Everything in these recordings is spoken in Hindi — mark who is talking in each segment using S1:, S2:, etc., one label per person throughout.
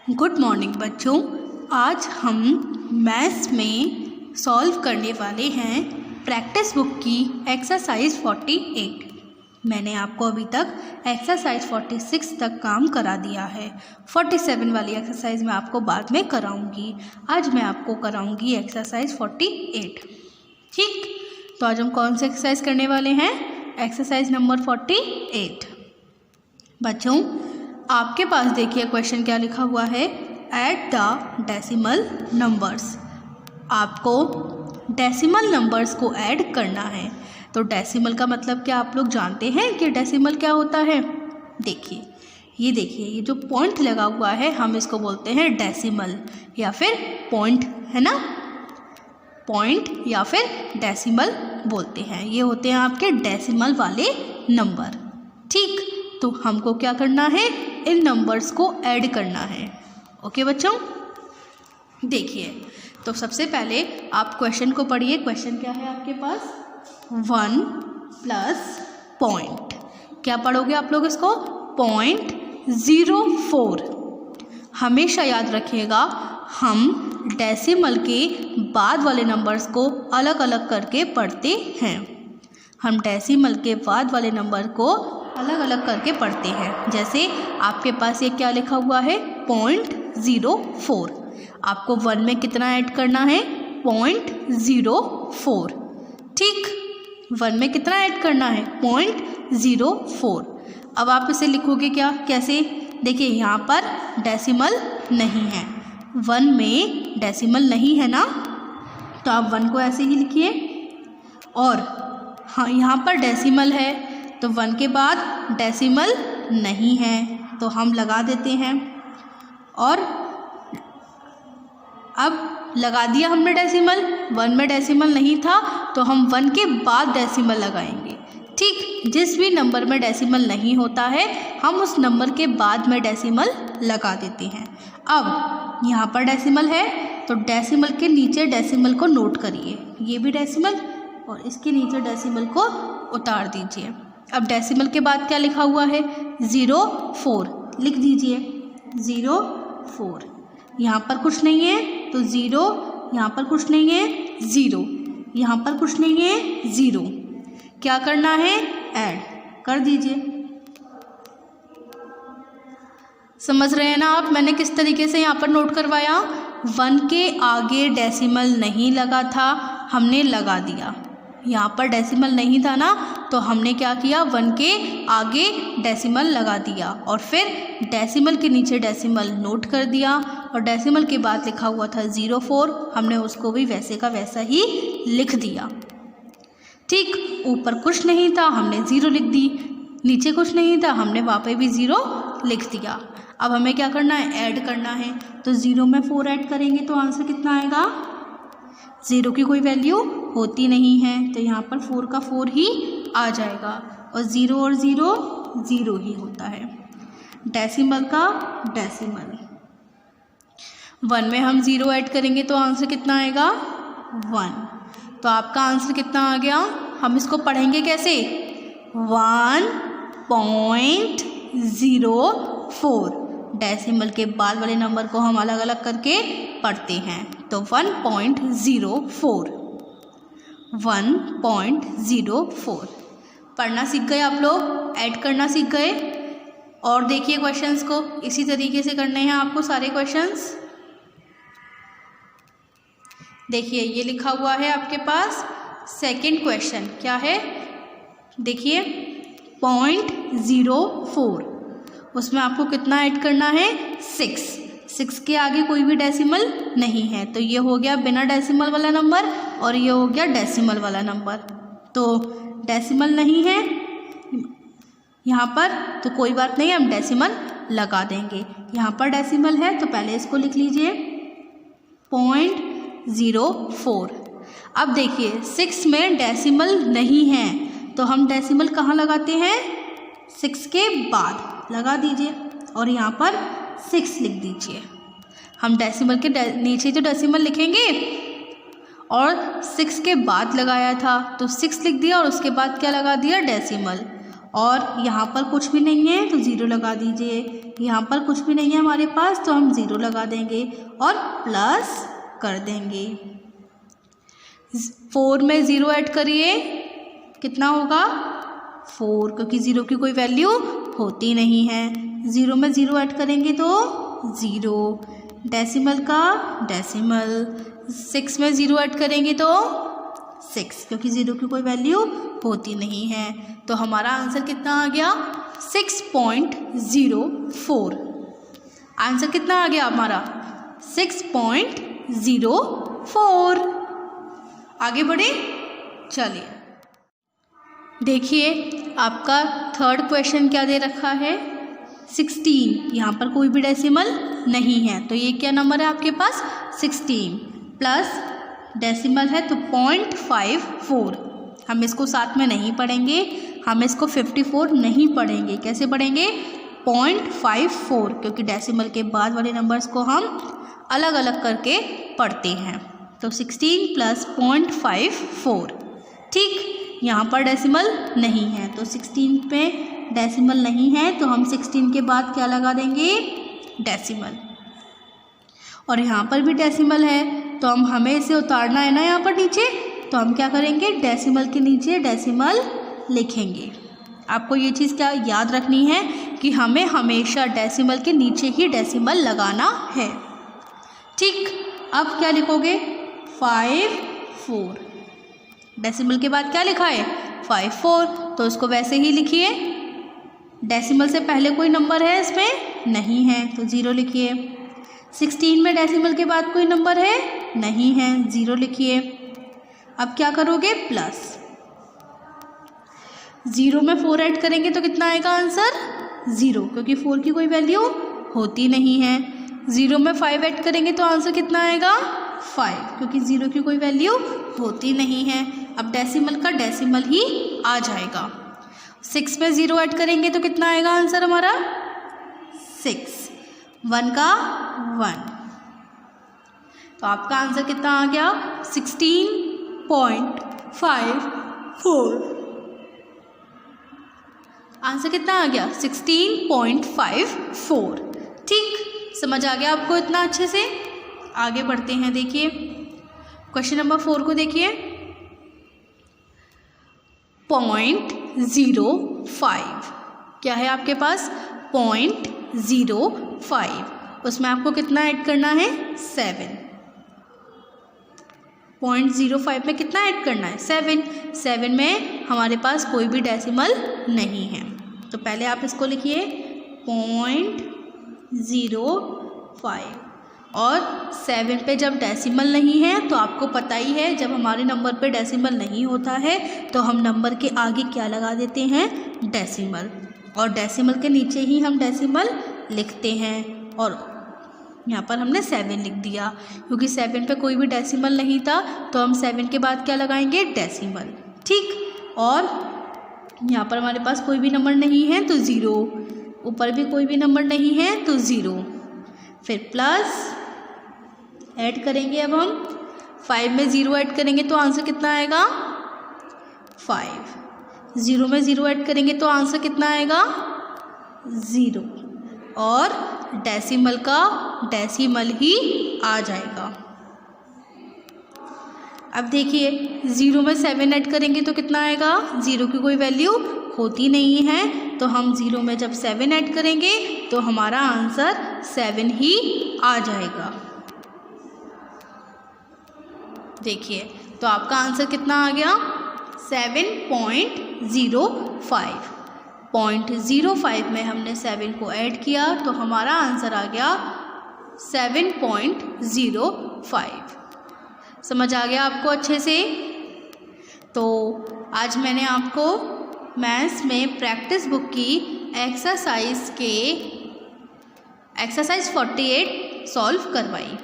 S1: गुड मॉर्निंग बच्चों। आज हम मैथ्स में सॉल्व करने वाले हैं प्रैक्टिस बुक की एक्सरसाइज 48। मैंने आपको अभी तक एक्सरसाइज 46 तक काम करा दिया है। 47 वाली एक्सरसाइज मैं आपको बाद में कराऊंगी। आज मैं आपको कराऊंगी एक्सरसाइज 48। ठीक, तो आज हम कौन सी एक्सरसाइज करने वाले हैं? Exercise number 48। बच्चों, आपके पास देखिए क्वेश्चन क्या लिखा हुआ है, ऐड द डेसिमल नंबर्स। आपको डेसिमल नंबर्स को ऐड करना है। तो डेसिमल का मतलब क्या आप लोग जानते हैं कि डेसिमल क्या होता है? देखिए, ये जो पॉइंट लगा हुआ है हम इसको बोलते हैं डेसिमल या फिर पॉइंट, है ना। पॉइंट या फिर डेसिमल बोलते हैं। ये होते हैं आपके डेसिमल वाले नंबर। ठीक, तो हमको क्या करना है? इन नंबर्स को ऐड करना है। ओके बच्चों, देखिए तो सबसे पहले आप क्वेश्चन को पढ़िए। क्वेश्चन क्या है आपके पास? 1 प्लस पॉइंट, क्या पढ़ोगे आप लोग इसको? 0.04। हमेशा याद रखिएगा, हम डेसिमल के बाद वाले नंबर्स को अलग अलग करके पढ़ते हैं। हम डेसिमल के बाद वाले नंबर को अलग अलग करके पढ़ते हैं। जैसे आपके पास ये क्या लिखा हुआ है? 0.04। आपको 1 में कितना ऐड करना है? 0.04। ठीक, 1 में कितना ऐड करना है? 0.04। अब आप इसे लिखोगे क्या, कैसे? देखिए यहाँ पर डेसिमल नहीं है, 1 में डेसिमल नहीं है ना, तो आप 1 को ऐसे ही लिखिए। और हाँ, यहाँ पर डेसिमल है तो 1 के बाद डेसिमल नहीं है तो हम लगा देते हैं। और अब लगा दिया हमने डेसिमल, 1 में डेसिमल नहीं था तो हम 1 के बाद डेसिमल लगाएंगे। ठीक, जिस भी नंबर में डेसिमल नहीं होता है हम उस नंबर के बाद में डेसिमल लगा देते हैं। अब यहाँ पर डेसिमल है तो डेसिमल के नीचे डेसिमल को नोट करिए, ये भी डेसिमल और इसके नीचे डेसिमल को उतार दीजिए। अब डेसिमल के बाद क्या लिखा हुआ है? 0.4 लिख दीजिए। 0.4, यहाँ पर कुछ नहीं है तो 0, यहाँ पर कुछ नहीं है 0, यहाँ पर कुछ नहीं है 0। क्या करना है? ऐड कर दीजिए। समझ रहे हैं ना आप मैंने किस तरीके से यहाँ पर नोट करवाया? 1 के आगे डेसिमल नहीं लगा था, हमने लगा दिया। यहाँ पर डेसिमल नहीं था ना, तो हमने क्या किया? 1 के आगे डेसिमल लगा दिया और फिर डेसिमल के नीचे डेसिमल नोट कर दिया। और डेसिमल के बाद लिखा हुआ था 0.4, हमने उसको भी वैसे का वैसा ही लिख दिया। ठीक, ऊपर कुछ नहीं था हमने 0 लिख दी, नीचे कुछ नहीं था हमने वहाँ पे भी 0 लिख दिया। अब हमें क्या करना है? ऐड करना है। तो 0 में 4 ऐड करेंगे तो आंसर कितना आएगा? 0 की कोई वैल्यू होती नहीं है तो यहाँ पर 4 का 4 ही आ जाएगा और 0 और 0 0 ही होता है। डेसिमल का डेसिमल, 1 में हम 0 ऐड करेंगे तो आंसर कितना आएगा? 1। तो आपका आंसर कितना आ गया? हम इसको पढ़ेंगे कैसे? 1.04। डेसिमल के बाद वाले नंबर को हम अलग अलग करके पढ़ते हैं। तो 1.04, 1.04 पढ़ना सीख गए आप लोग, ऐड करना सीख गए। और देखिए क्वेश्चंस को इसी तरीके से करने हैं आपको सारे क्वेश्चंस। देखिए ये लिखा हुआ है आपके पास सेकंड क्वेश्चन, क्या है? देखिए 0.04, उसमें आपको कितना ऐड करना है? 6 के आगे कोई भी डेसिमल नहीं है तो ये हो गया बिना डेसिमल वाला नंबर और ये हो गया डेसिमल वाला नंबर। तो डेसिमल नहीं है यहाँ पर तो कोई बात नहीं, हम डेसिमल लगा देंगे। यहाँ पर डेसिमल है तो पहले इसको लिख लीजिए 0.04। अब देखिए 6 में डेसिमल नहीं है तो हम डेसिमल कहाँ लगाते हैं? 6 के बाद लगा दीजिए और यहाँ पर 6 लिख दीजिए। हम डेसिमल के नीचे जो डेसिमल लिखेंगे और 6 के बाद लगाया था तो 6 लिख दिया और उसके बाद क्या लगा दिया? डेसिमल। और यहाँ पर कुछ भी नहीं है तो 0 लगा दीजिए। यहाँ पर कुछ भी नहीं है हमारे पास, तो हम 0 लगा देंगे और प्लस कर देंगे। 4 में 0 ऐड करिए, कितना होगा 4, क्योंकि 0 की कोई वैल्यू होती नहीं है। 0 में 0 ऐड करेंगे तो 0, डेसिमल का डेसिमल। 6 में 0 ऐड करेंगे तो 6, क्योंकि 0 की कोई वैल्यू होती नहीं है। तो हमारा आंसर कितना आ गया 6.04। आंसर कितना आ गया हमारा 6.04। आगे बढ़े, चलिए देखिए आपका थर्ड क्वेश्चन क्या दे रखा है 16। यहाँ पर कोई भी डेसिमल नहीं है, तो ये क्या नंबर है आपके पास 16 प्लस डेसिमल है तो 0.54। हम इसको साथ में नहीं पढ़ेंगे, हम इसको 54 नहीं पढ़ेंगे। कैसे पढ़ेंगे 0.54, क्योंकि डेसिमल के बाद वाले नंबर्स को हम अलग अलग करके पढ़ते हैं। तो 16 प्लस 0.54। ठीक, यहाँ पर डेसिमल नहीं है, तो 16 पे डेसिमल नहीं है, तो हम 16 के बाद क्या लगा देंगे डेसिमल। और यहाँ पर भी डेसिमल है, तो हमें इसे उतारना है ना यहाँ पर नीचे, तो हम क्या करेंगे डेसिमल के नीचे डेसिमल लिखेंगे। आपको ये चीज़ क्या याद रखनी है कि हमें हमेशा डेसिमल के नीचे ही डेसिमल लगाना है। ठीक, अब क्या लिखोगे 54। डेसिमल के बाद क्या लिखा है 54, तो इसको वैसे ही लिखिए। डेसिमल से पहले कोई नंबर है इसमें नहीं है, तो 0 लिखिए। 16 में डेसिमल के बाद कोई नंबर है नहीं है, 0 लिखिए। अब क्या करोगे प्लस 0 में 4 ऐड करेंगे तो कितना आएगा आंसर 0, क्योंकि 4 की कोई वैल्यू होती नहीं है। 0 में 5 ऐड करेंगे तो आंसर कितना आएगा 5, क्योंकि 0 की कोई वैल्यू होती नहीं है। अब डेसिमल का डेसिमल ही आ जाएगा। 6 में 0 ऐड करेंगे तो कितना आएगा आंसर हमारा 6, 1 का 1। तो आपका आंसर कितना आ गया 16.54। आंसर कितना आ गया 16.54। ठीक, समझ आ गया आपको इतना अच्छे से। आगे बढ़ते हैं, देखिए क्वेश्चन नंबर 4 को देखिए। 0.05 क्या है आपके पास 0.05, उसमें आपको कितना ऐड करना है 7। 0.05 में कितना ऐड करना है 7। 7 में हमारे पास कोई भी डेसिमल नहीं है, तो पहले आप इसको लिखिए 0.05। और 7 पे जब डेसिमल नहीं है तो आपको पता ही है जब हमारे नंबर पे डेसिमल नहीं होता है तो हम नंबर के आगे क्या लगा देते हैं डेसिमल, और डेसिमल के नीचे ही हम डेसिमल लिखते हैं। और यहाँ पर हमने 7 लिख दिया, क्योंकि 7 पे कोई भी डेसिमल नहीं था, तो हम 7 के बाद क्या लगाएंगे डेसिमल। ठीक, और यहाँ पर हमारे पास कोई भी नंबर नहीं है तो 0, ऊपर भी कोई भी नंबर नहीं है तो 0, फिर प्लस ऐड करेंगे। अब हम 5 में 0 ऐड करेंगे तो आंसर कितना आएगा 5। 0 में 0 ऐड करेंगे तो आंसर कितना आएगा 0, और डेसिमल का डेसिमल ही आ जाएगा। अब देखिए 0 में 7 ऐड करेंगे तो कितना आएगा, 0 की कोई वैल्यू होती नहीं है, तो हम 0 में जब 7 ऐड करेंगे तो हमारा आंसर 7 ही आ जाएगा। देखिए तो आपका आंसर कितना आ गया 7.05। 0.05 में हमने 7 को ऐड किया तो हमारा आंसर आ गया 7.05। समझ आ गया आपको अच्छे से। तो आज मैंने आपको मैथ्स में प्रैक्टिस बुक की एक्सरसाइज 48 सॉल्व करवाई।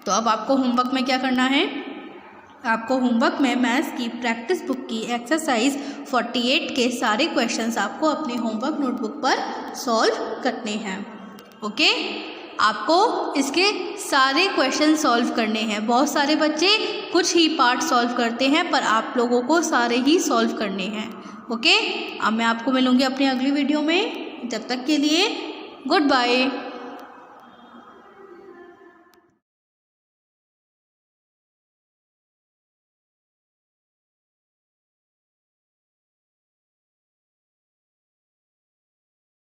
S1: तो अब आपको होमवर्क में क्या करना है, आपको होमवर्क में मैथ्स की प्रैक्टिस बुक की एक्सरसाइज 48 के सारे क्वेश्चंस आपको अपने होमवर्क नोटबुक पर सॉल्व करने हैं। ओके, आपको इसके सारे क्वेश्चन सॉल्व करने हैं। बहुत सारे बच्चे कुछ ही पार्ट सॉल्व करते हैं, पर आप लोगों को सारे ही सॉल्व करने हैं। ओके, अब मैं आपको मिलूँगी अपनी अगली वीडियो में। जब तक के लिए गुड बाय।